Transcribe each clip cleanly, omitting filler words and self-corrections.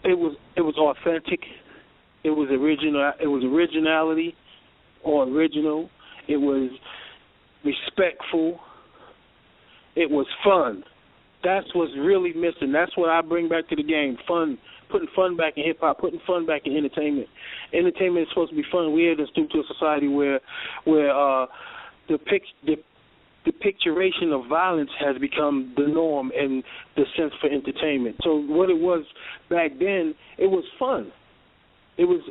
it was authentic. It was original. It was originality or original. It was respectful. It was fun. That's what's really missing. That's what I bring back to the game. Fun. Putting fun back in hip-hop, putting fun back in entertainment. Entertainment is supposed to be fun. We have to stoop to a society where the picturation of violence has become the norm and the sense for entertainment. So what it was back then, it was fun. It was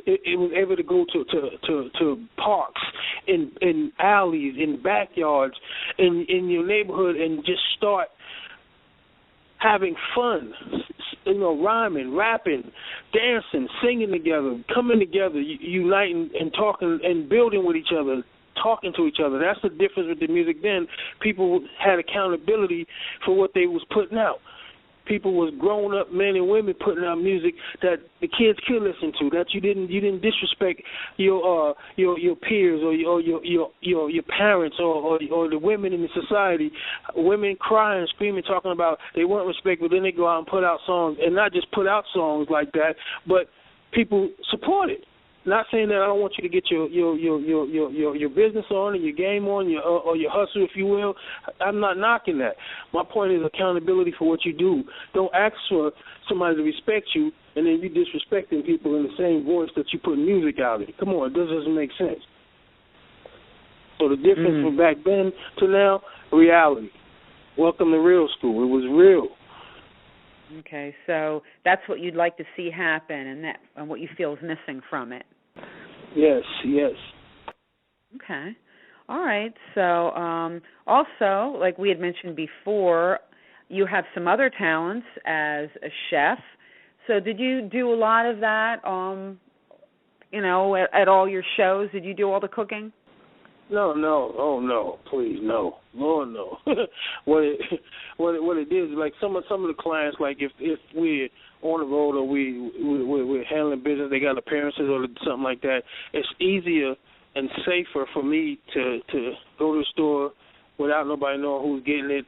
able to go to parks, in alleys, in backyards, in your neighborhood, and just start having fun, rhyming, rapping, dancing, singing together, coming together, uniting and talking and building with each other, talking to each other. That's the difference with the music then. People had accountability for what they was putting out. People was grown-up men and women putting out music that the kids could listen to. That you didn't disrespect your peers or your parents or the women in the society. Women crying, screaming, talking about they weren't respected. Then they go out and put out songs, and not just put out songs like that, but people support it. Not saying that I don't want you to get your business on and your game on, or your hustle, if you will. I'm not knocking that. My point is accountability for what you do. Don't ask for somebody to respect you, and then you disrespecting people in the same voice that you put music out in. Come on, this doesn't make sense. So the difference from back then to now, reality. Welcome to real school. It was real. Okay, so that's what you'd like to see happen, and what you feel is missing from it. Yes. Okay. All right. So also, like we had mentioned before, you have some other talents as a chef. So did you do a lot of that, at all your shows? Did you do all the cooking? No. Oh, no. Please, no. Lord, no. What it is, like some of the clients, like if we're on the road or we're handling business, they got appearances or something like that, it's easier and safer for me to go to the store without nobody knowing who's getting it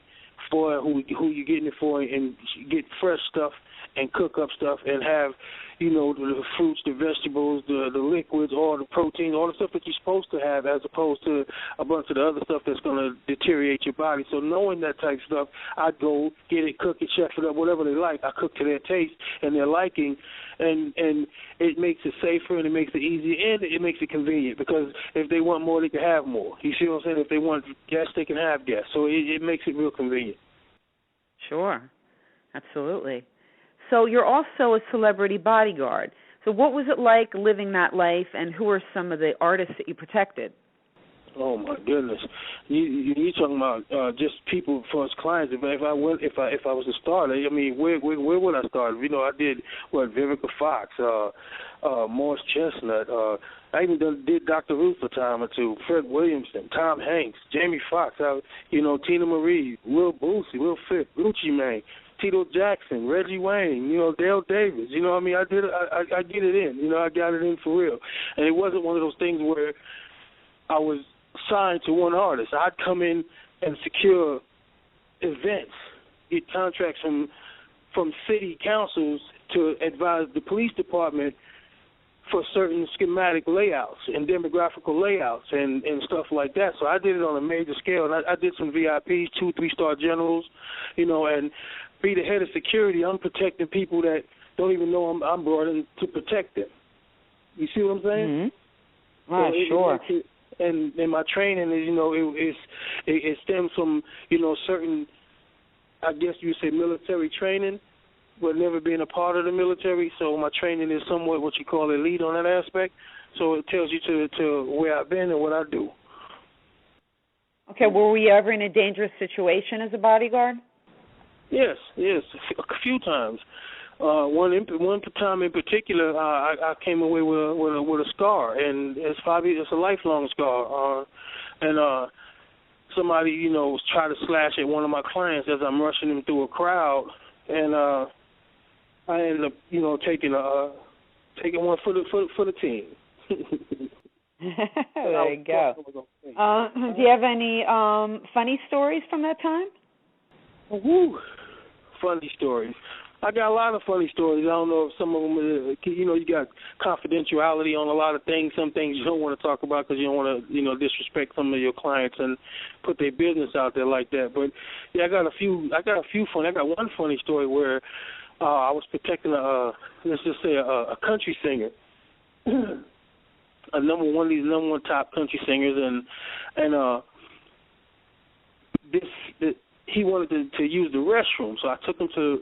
for, who you're getting it for, and get fresh stuff and cook up stuff and have, the fruits, the vegetables, the liquids, all the protein, all the stuff that you're supposed to have, as opposed to a bunch of the other stuff that's going to deteriorate your body. So knowing that type of stuff, I go get it, cook it, chef it up, whatever they like. I cook to their taste and their liking, and it makes it safer and it makes it easier and it makes it convenient, because if they want more, they can have more. You see what I'm saying? If they want guests, they can have guests. So it makes it real convenient. Sure. Absolutely. So you're also a celebrity bodyguard. So what was it like living that life, and who are some of the artists that you protected? Oh my goodness! You talking about just people for us clients? If I was a starter, I mean, where would I start? I did Vivica Fox, Morris Chestnut. I even did Dr. Ruth for a time or two. Fred Williamson, Tom Hanks, Jamie Foxx. Tina Marie, Will Boosie, Will Fripp, Gucci Mane, Tito Jackson, Reggie Wayne, Dale Davis. I did it. I get it in. I got it in for real. And it wasn't one of those things where I was signed to one artist. I'd come in and secure events, get contracts from city councils to advise the police department for certain schematic layouts and demographical layouts and stuff like that. So I did it on a major scale, and I did some VIPs, 2, 3-star generals, and be the head of security. I'm protecting people that don't even know I'm brought in to protect them. You see what I'm saying? Mm-hmm. Right, sure. And my training is, it stems from, certain, I guess you would say, military training, but never being a part of the military. So my training is somewhat what you call elite on that aspect. So it tells you to where I've been and what I do. Okay, were we ever in a dangerous situation as a bodyguard? Yes, a few times. One time in particular, I came away with a scar, and it's a lifelong scar. And somebody, was trying to slash at one of my clients as I'm rushing him through a crowd, and I ended up, taking one for the team. There you go. Do you have any funny stories from that time? Woo. Funny stories. I got a lot of funny stories. I don't know if some of them, you got confidentiality on a lot of things. Some things you don't want to talk about because you don't want to, disrespect some of your clients and put their business out there like that. But yeah, I got a few funny. I got one funny story where I was protecting let's just say a country singer, one of these number one top country singers, and he wanted to use the restroom, so I took him to,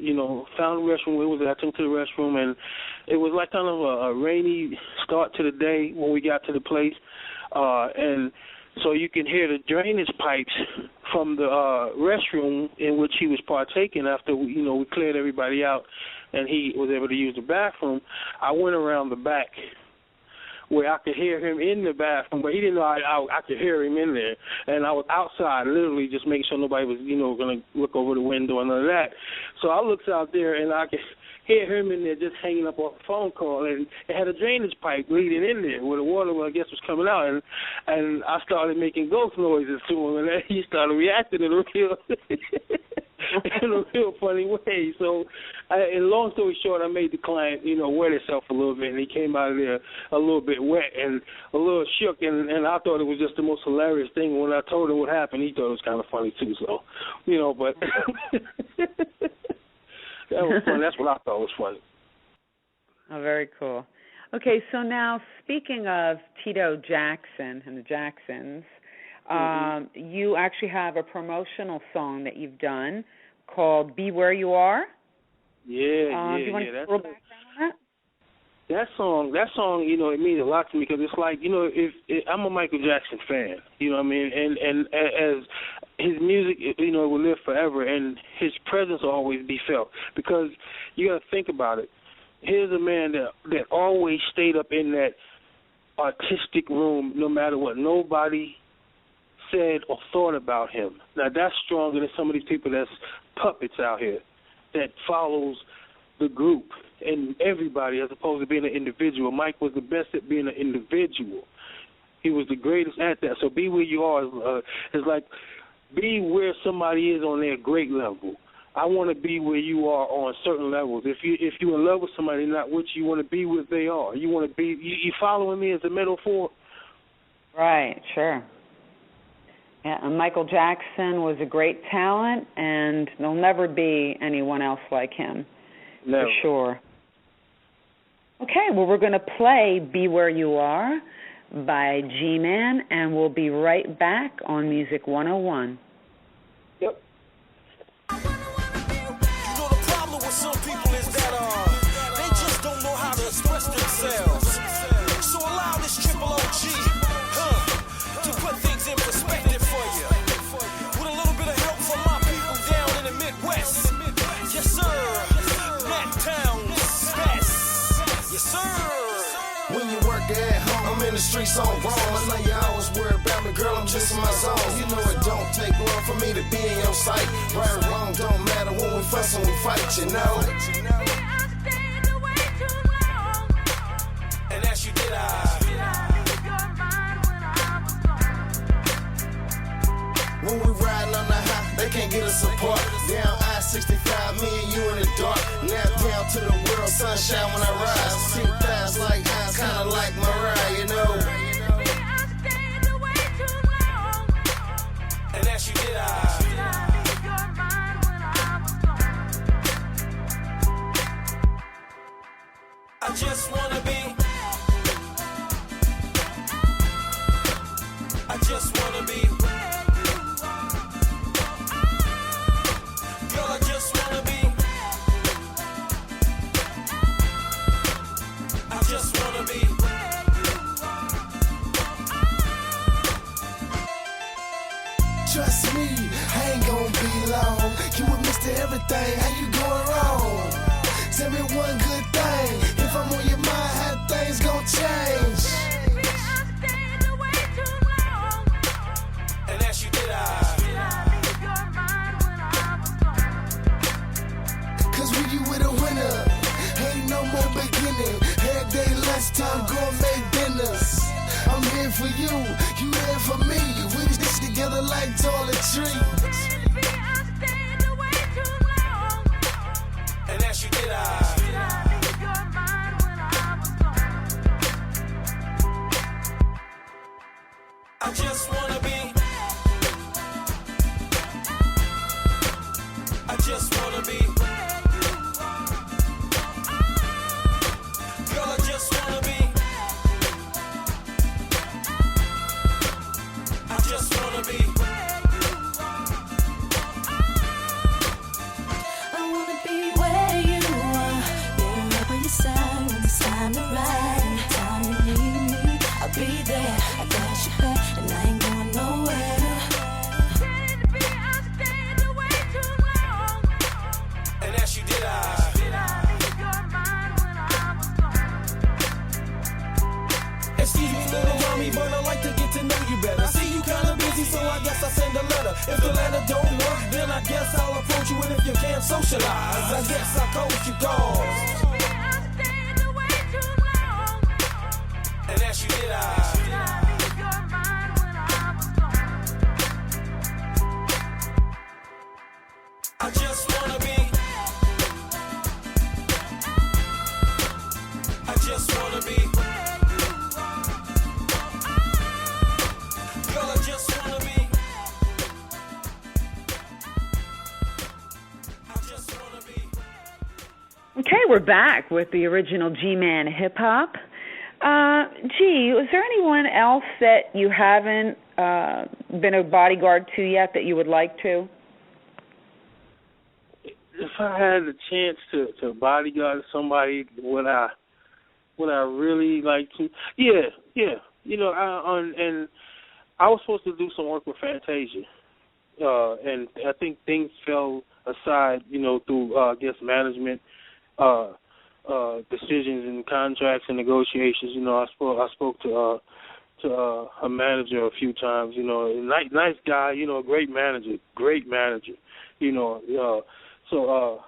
found the restroom. I took him to the restroom, and it was like kind of a rainy start to the day when we got to the place, and so you can hear the drainage pipes from the restroom in which he was partaking after, we cleared everybody out, and he was able to use the bathroom. I went around the back where I could hear him in the bathroom, but he didn't know I could hear him in there. And I was outside, literally just making sure nobody was, going to look over the window and none of that. So I looked out there, and I could hear him in there just hanging up off a phone call, and it had a drainage pipe leading in there where the water, I guess, was coming out. And I started making ghost noises to him, and then he started reacting in a real funny way. So, in long story short, I made the client, wet himself a little bit, and he came out of there a little bit wet and a little shook, and I thought it was just the most hilarious thing. When I told him what happened, he thought it was kind of funny too. So, but that was fun. That's what I thought was funny. Oh, very cool. Okay, so now speaking of Tito Jackson and the Jacksons, you actually have a promotional song that you've done called "Be Where You Are." Do you want to give a little background on that? That song, it means a lot to me because it's like, I'm a Michael Jackson fan, what I mean, and as his music, will live forever, and his presence will always be felt because you got to think about it. Here's a man that always stayed up in that artistic room no matter what. Nobody said or thought about him. Now, that's stronger than some of these people that's puppets out here that follows the group and everybody as opposed to being an individual. Mike was the best at being an individual. He was the greatest at that. So be where you are is like be where somebody is on their great level. I want to be where you are on certain levels. If you're in love with somebody not with you want to be where they are. You want to be. You following me as a metaphor? Right. Sure. Yeah, and Michael Jackson was a great talent, and there'll never be anyone else like him. Never. For sure. Okay, well, we're going to play Be Where You Are by G-Man, and we'll be right back on Music 101. Yep. The problem with some people is that they just don't know how to express themselves. So allow this triple OG to put things in perspective for you. With a little bit of help from my people down in the Midwest. Yes, sir. Nat Town's best. Yes, sir. When you work at home, I'm in the streets on wrong. I know you always worry about me, girl, I'm just in my zone. You know it don't take long for me to be in your sight. Right or wrong, don't matter when we fuss and we fight, you know. And as you did, when we riding on the high, they can't get us apart. Down I-65, me and you in the dark. Now down to the world, sunshine when I rise. See thighs like eyes, kinda like Mariah, you know. And as you did, I just wanna be. I just wanna be. Girl, I just wanna be. I just wanna be. Trust me, I ain't gonna be long. You a Mr. Everything, how you going wrong? Tell me one good thing. If I'm on your mind, how things gon' change? And as you did, cause when you with a winner, ain't no more beginning. Every day lunchtime, gourmet dinners. I'm here for you, you here for me. We this together like toiletry. And as you did I leave your mind when I was gone? I just wanna be. I just wanna be. Girl, I just wanna be. I just wanna be. I wanna be where you are. Being right where you side when it's time to ride. Time you need me, I'll be there. I got your back and I ain't going nowhere. You did I leave your mind when I was gone? Excuse me, little mommy, but I like to get to know you better. See, you kinda busy, so I guess I send a letter. If the letter don't work, then I guess I'll approach you. And if you can't socialize, I guess I'll coach you calls. And as you did I leave your mind when I was gone? I just wanna be. I just wanna be. Girl, I just wanna be. I just wanna be. Okay, we're back with the original G-Man Hip Hop. G, is there anyone else that you haven't been a bodyguard to yet that you would like to? If I had a chance to bodyguard somebody, would I really like to? Yeah. You know, and I was supposed to do some work with Fantasia, and I think things fell aside, you know, through I guess management decisions and contracts and negotiations. You know, I spoke to her manager a few times. You know, nice guy. You know, great manager. You know, so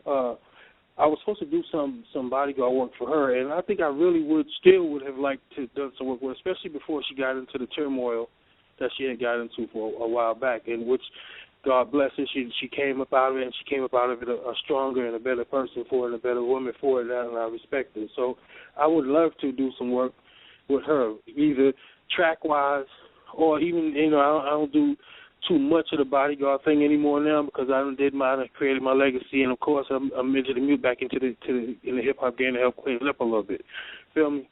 I was supposed to do some bodyguard work for her, and I think I really would have liked to done some work with her, especially before she got into the turmoil that she had got into for a while back, in which, God bless her, she came up out of it, and she came up out of it a stronger and a better person for it, and a better woman for it, and I respect her. So I would love to do some work with her, either track-wise or even, you know, I don't do too much of the bodyguard thing anymore now because I created my legacy, and of course I'm into the music, back into the hip hop game to help clean it up a little bit. Feel me?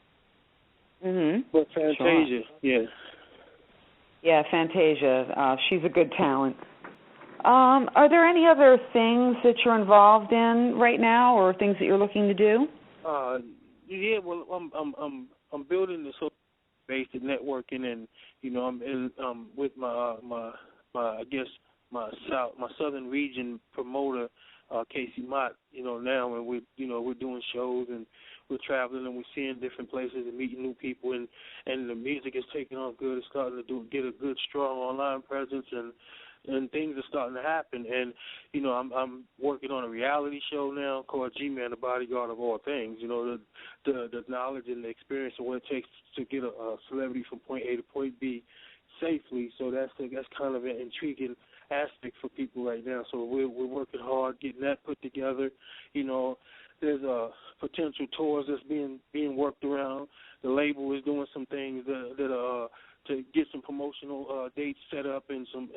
Mhm. But Fantasia, sure. Yeah, Fantasia. She's a good talent. Are there any other things that you're involved in right now, or things that you're looking to do? Yeah. Well, I'm building this whole based networking, and you know I'm with my southern region promoter, Casey Mott, you know, now, and we're doing shows, and we're traveling, and we're seeing different places and meeting new people, and the music is taking off good. It's starting to get a good, strong online presence, and things are starting to happen. And you know, I'm working on a reality show now called G-Man, the Bodyguard of All Things. You know, the knowledge and the experience of what it takes to get a celebrity from point A to point B safely. So that's kind of an intriguing aspect for people right now. So we're working hard getting that put together. You know, there's potential tours that's being worked around. The label is doing some things that to get some promotional dates set up and some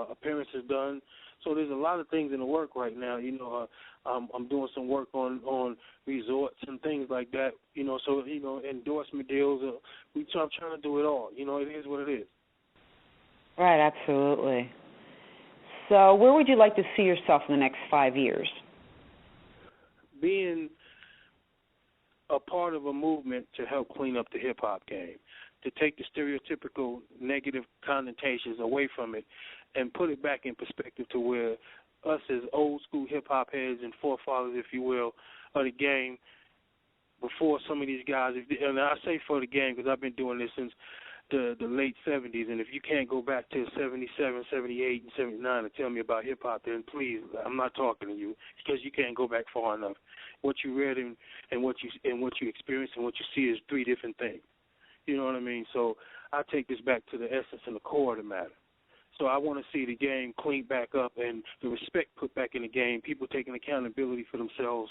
appearances done. So there's a lot of things in the work right now. You know, I'm doing some work on resorts and things like that. You know, so you know, endorsement deals. I'm trying to do it all. You know, it is what it is. Right, absolutely. So where would you like to see yourself in the next 5 years? Being a part of a movement to help clean up the hip-hop game, to take the stereotypical negative connotations away from it and put it back in perspective to where us as old-school hip-hop heads and forefathers, if you will, of the game, before some of these guys, and I say for the game because I've been doing this since the late 70s, and if you can't go back to 77, 78, and 79 and tell me about hip-hop, then please, I'm not talking to you because you can't go back far enough. What you read and what you experience and what you see is three different things. You know what I mean? So I take this back to the essence and the core of the matter. So I want to see the game cleaned back up and the respect put back in the game, people taking accountability for themselves,